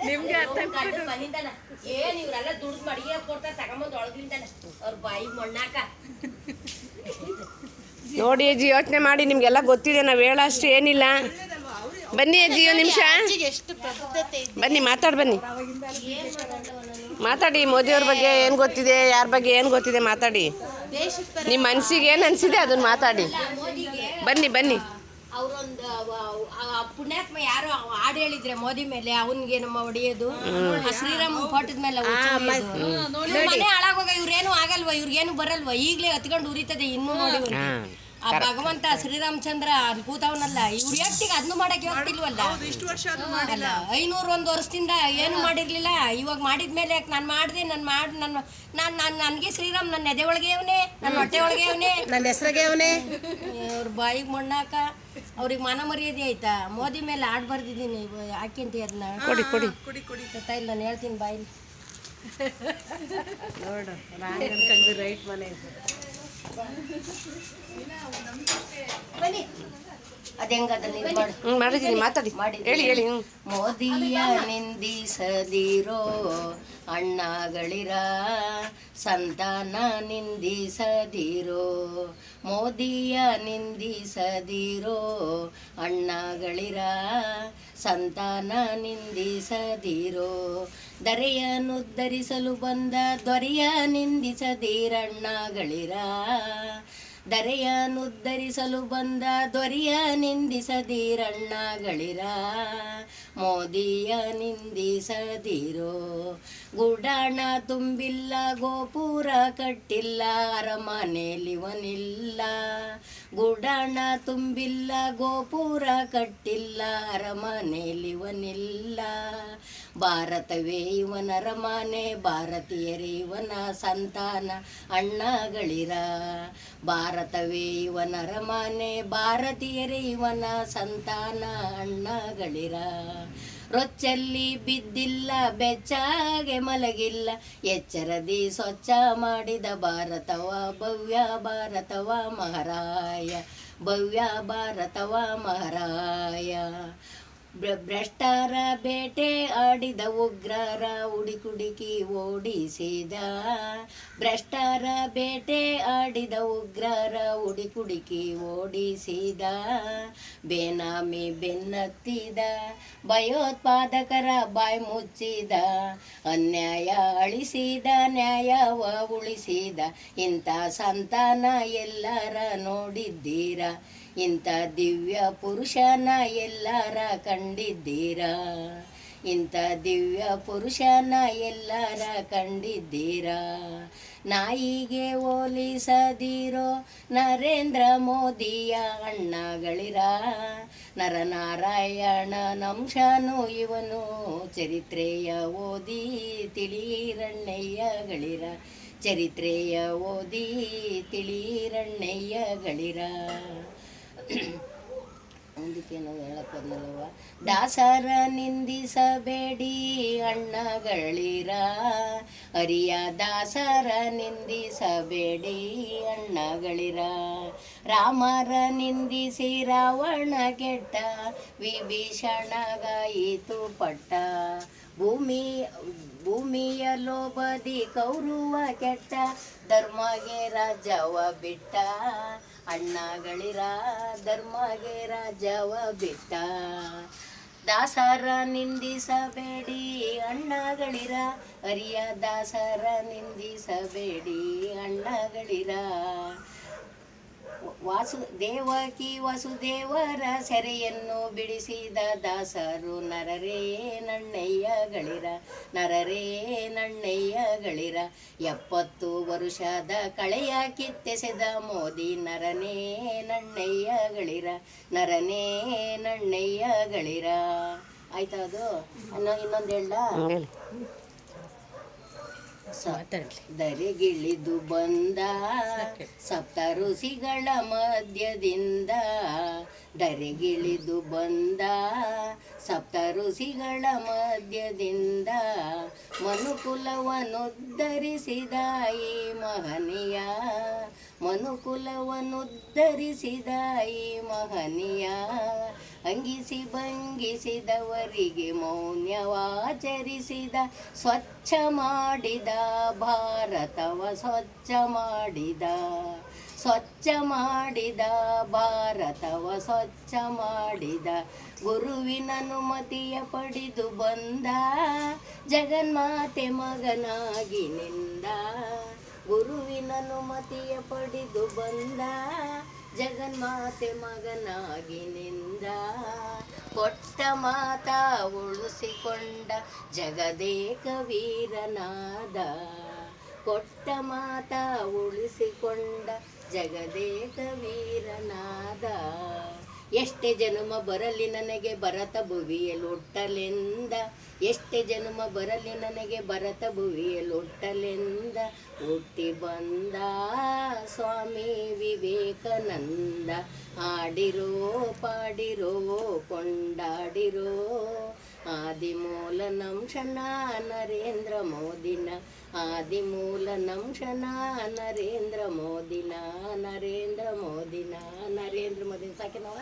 ನಿಮ್ಗೆ ಏನ್ ಇವ್ರೆಲ್ಲ ದುಡ್ಡು ಮಡಿಗೆ ಕೊಡ್ತಾರೆ ತಗೊಂಬಂದ್ ಒಳಗಿಂತಾನೆ ಅವ್ರ ಬಾಯಿ ಮಣ್ಣಾಕ. ನೋಡಿ ಅಜ್ಜಿ, ಯೋಚನೆ ಮಾಡಿ, ನಿಮ್ಗೆಲ್ಲ ಗೊತ್ತಿದೆ, ನಾವು ಹೇಳೋಷ್ಟು ಏನಿಲ್ಲ. ಬನ್ನಿ ಅಜ್ಜಿ, ಒಂದು ನಿಮಿಷ ಬನ್ನಿ, ಬನ್ನಿ ಮಾತಾಡಿ. ಮೋದಿಯವ್ರ ಬಗ್ಗೆ ಏನು ಗೊತ್ತಿದೆ, ಯಾರ ಬಗ್ಗೆ ಏನು ಗೊತ್ತಿದೆ ಮಾತಾಡಿ. ನಿಮ್ಮ ಮನಸ್ಸಿಗೆ ಏನು ಅನಿಸಿದೆ ಅದನ್ನ ಮಾತಾಡಿ. ಬನ್ನಿ ಅವ್ರೊಂದು ಪುಣ್ಯಾತ್ಮ ಯಾರು ಹಾಡು ಹೇಳಿದ್ರೆ ಮೋದಿ ಮೇಲೆ, ಅವನ್ಗೆ ನಮ್ಮ ಹೊಡೆಯೋದು, ಶ್ರೀರಾಮ್ ಫೋಟೋದ ಮೇಲೆ ಮನೆ ಹಾಳಾಗೋಗ. ಇವ್ರೇನು ಆಗಲ್ವಾ, ಇವ್ರಿಗೇನು ಬರಲ್ವಾ, ಈಗಲೇ ಹತ್ಕೊಂಡು ಉರಿತದೆ. ಇನ್ನೂ ನೋಡಿ ಆ ಭಗವಂತ ಶ್ರೀರಾಮಚಂದ್ರ ಅಲ್ಲಿ ಕೂತವನಲ್ಲ, ಇವ್ರು ಎಷ್ಟಿಗೆ ಅದನ್ನು ಮಾಡಕ್ಕೆ ಹೋಗ್ತಿಲ್ವಲ್ಲ. 501 ವರ್ಷದಿಂದ ಏನು ಮಾಡಿರ್ಲಿಲ್ಲ. ಇವಾಗ ಮಾಡಿದ್ಮೇಲೆ ನಾನು ಮಾಡಿದೆ, ನನಗೆ ಶ್ರೀರಾಮ್ ನನ್ನ ಎದೆ ಒಳಗೆ ಅವನೇ, ನನ್ನ ಹೊಟ್ಟೆ ಒಳಗೆ ಅವನೇ, ನನ್ನ ಹೆಸರಿಗೆ ಅವನೇ. ಅವ್ರ ಬಾಯಿಗೆ ಮಣ್ಣಾಕ. ಅವ್ರಿಗೆ ಮಾನ ಮರ್ಯಾದೆ ಆಯ್ತಾ? ಮೋದಿ ಮೇಲೆ ಆಡ್ ಬರ್ದಿದ್ದೀನಿ, ಹಾಕಿಂತ ಅದನ್ನ ಕೊಡಿ ಇಲ್ಲ, ನಾನು ಹೇಳ್ತೀನಿ ಬಾಯಿಲಿ ನೋಡು. ರೈಟ್ ಮನೆ ಬನ್ನಿ. ಮಾಡಿದ್ದೀನಿ, ಮಾತಾಡಿ, ಹೇಳಿ. ಮೋದಿಯ ನಿಂದಿಸದಿರೋ ಅಣ್ಣಗಳಿರ, ಸಂತಾನ ನಿಂದಿಸದಿರೋ. ಮೋದಿಯ ನಿಂದಿಸದಿರೋ ಅಣ್ಣಗಳಿರ, ಸಂತಾನ ನಿಂದಿಸದಿರೋ. ದರೆಯನ್ನುದ್ಧರಿಸಲು ಬಂದ ದೊರೆಯ ನಿಂದಿಸದಿರಣ್ಣಗಳಿರ, ದರೆಯನ್ನುದ್ಧರಿಸಲು ಬಂದ ದೊರೆಯ ನಿಂದಿಸದಿರಣ್ಣಗಳಿರ. ಮೋದಿಯ ನಿಂದಿಸದಿರೋ. ಗುಡಾಣ ತುಂಬಿಲ್ಲ, ಗೋಪುರ ಕಟ್ಟಿಲ್ಲ, ಅರಮನೆಲಿವನಿಲ್ಲ. ಗುಡಾಣ ತುಂಬಿಲ್ಲ, ಗೋಪುರ ಕಟ್ಟಿಲ್ಲ, ಅರಮನೆಲಿವನಿಲ್ಲ. ಭಾರತವೇ ಇವನ ಅರಮನೆ, ಭಾರತೀಯರೇ ಇವನ ಸಂತಾನ ಅಣ್ಣಗಳಿರ. ಭಾರತವೇ ಇವನ ಅರಮನೆ, ಭಾರತೀಯರೇ ಇವನ ಸಂತಾನ ಅಣ್ಣಗಳಿರ. ರೊಚ್ಚಲ್ಲಿ ಬಿದ್ದಿಲ್ಲ, ಬೆಚ್ಚಾಗೆ ಮಲಗಿಲ್ಲ, ಎಚ್ಚರದಿ ಸ್ವಚ್ಛ ಮಾಡಿದ ಭಾರತವ ಭವ್ಯ ಭಾರತವ ಮಹಾರಾಯ, ಭವ್ಯ ಭಾರತವ ಮಹಾರಾಯ. ಭ್ರಷ್ಟರ ಬೇಟೆ ಆಡಿದ ಉಗ್ರರ ಹುಡುಕಿ ಓಡಿಸಿದ, ಭ್ರಷ್ಟರ ಬೇಟೆ ಆಡಿದ ಉಗ್ರರ ಹುಡುಕಿ ಓಡಿಸಿದ. ಬೇನಾಮಿ ಬೆನ್ನತ್ತಿದ, ಭಯೋತ್ಪಾದಕರ ಬಾಯಿ ಮುಚ್ಚಿದ, ಅನ್ಯಾಯ ಅಳಿಸಿದ, ನ್ಯಾಯವ ಉಳಿಸಿದ. ಇಂಥ ಸಂತಾನ ಎಲ್ಲರ ನೋಡಿದ್ದೀರಾ, ಇಂಥ ದಿವ್ಯ ಪುರುಷನ ಎಲ್ಲರ ಕಂಡಿದ್ದೀರಾ, ಇಂಥ ದಿವ್ಯ ಪುರುಷನ ಎಲ್ಲರ ಕಂಡಿದ್ದೀರಾ. ನಾಯಿಗೆ ಹೋಲಿಸದಿರೋ ನರೇಂದ್ರ ಮೋದಿಯ ಅಣ್ಣಗಳಿರ, ನರನಾರಾಯಣ ನಂಶನು ಇವನು, ಚರಿತ್ರೆಯ ಓದಿ ತಿಳಿರಣ್ಣಯ್ಯಗಳಿರ, ಚರಿತ್ರೆಯ ಓದಿ ತಿಳಿರಣ್ಣಯ್ಯಗಳಿರ. ಮುಂದಕ್ಕೇನೋ ಹೇಳಕ್ಕಲ್ಲವ. ದಾಸರ ನಿಂದಿಸಬೇಡಿ ಅಣ್ಣಗಳಿರ, ಹರಿಯ ದಾಸರ ನಿಂದಿಸಬೇಡಿ ಅಣ್ಣಗಳಿರ. ರಾಮರ ನಿಂದಿಸಿ ರಾವಣ ಕೆಟ್ಟ, ವಿಭೀಷಣಗಾಯಿತು ಪಟ್ಟ. ಭೂಮಿಯ ಲೋಭದಿ ಕೌರವ ಕೆಟ್ಟ, ಧರ್ಮಗೆ ರಾಜವ ಬಿಟ್ಟ. ಅಣ್ಣಗಳಿರ, ಧರ್ಮಗೆ ರಾಜವ ಬಿಟ್ಟ. ದಾಸರ ನಿಂದಿಸಬೇಡಿ ಅಣ್ಣಗಳಿರ, ಹರಿಯ ದಾಸರ ನಿಂದಿಸಬೇಡಿ ಅಣ್ಣಗಳಿರ. ದೇವಕಿ ವಸುದೇವರ ಸೆರೆಯನ್ನು ಬಿಡಿಸಿದ ದಾಸರು ನರರೇ ನಣ್ಣಯ್ಯಗಳಿರ, ನರರೇ ನಣ್ಣಯ್ಯಗಳಿರ. 70 ವರುಷದ ಕಳೆಯ ಕಿತ್ತೆಸೆದ ಮೋದಿ ನರನೇ ನಣ್ಣಯ್ಯಗಳಿರ, ನರನೇ ನಣ್ಣಯ್ಯಗಳಿರ. ಆಯ್ತಾ? ಅದು ಇನ್ನೊಂದು ಹೇಳ. ದರೆಗಿಳಿದು ಬಂದ ಸಪ್ತ ಋಷಿಗಳ ಮಧ್ಯದಿಂದ, ದರೆಗಿಳಿದು ಬಂದ ಸಪ್ತ ಋಷಿಗಳ ಮಧ್ಯದಿಂದ. ಮನುಕುಲವನ್ನುದ್ಧರಿಸಿದ ಈ ಮಹನೀಯ, ಮನುಕುಲವನ್ನುದ್ಧರಿಸಿದ ಈ ಮಹನೀಯ ಅಂಗಿಸಿ ಭಂಗಿಸಿದವರಿಗೆ ಮೌನ್ಯವಾಚರಿಸಿದ ಸ್ವಚ್ಛ ಮಾಡಿದ ಭಾರತವ ಸ್ವಚ್ಛ ಮಾಡಿದ ಭಾರತವ ಸ್ವಚ್ಛ ಮಾಡಿದ ಗುರುವಿನ ಅನುಮತಿಯ ಪಡೆದು ಬಂದ ಜಗನ್ಮಾತೆ ಮಗನಾಗಿ ನಿಂದ ಗುರುವಿನ ಅನುಮತಿಯ ಪಡೆದು ಬಂದ ಜಗನ್ಮಾತೆ ಮಗನಾಗಿ ನಿಂದ ಕೊಟ್ಟ ಮಾತ ಉಳಿಸಿಕೊಂಡ ಜಗದೇಕ ವೀರನಾದ ಕೊಟ್ಟ ಮಾತ ಉಳಿಸಿಕೊಂಡ ಜಗದೇಕ ವೀರನಾದ ಎಷ್ಟೇ ಜನುಮ ಬರಲಿ ನನಗೆ ಭರತ ಭುವಿಯಲೊಟ್ಟಲೆಂದ ಎಷ್ಟೇ ಜನುಮ ಬರಲಿ ನನಗೆ ಭರತ ಭುವಿಯಲೊಟ್ಟಲೆಂದ ಹುಟ್ಟಿ ಬಂದ ಸ್ವಾಮಿ ವಿವೇಕಾನಂದ ಆಡಿರೋ ಪಾಡಿರೋ ಕೊಂಡಾಡಿರೋ ಆದಿಮೂಲ ನಂಶನ ನರೇಂದ್ರ ಮೋದಿನ ಆದಿಮೂಲ ನಂಶನ ನರೇಂದ್ರ ಮೋದಿನ ನರೇಂದ್ರ ಮೋದಿನ ಸಾಕೆ ನಾವ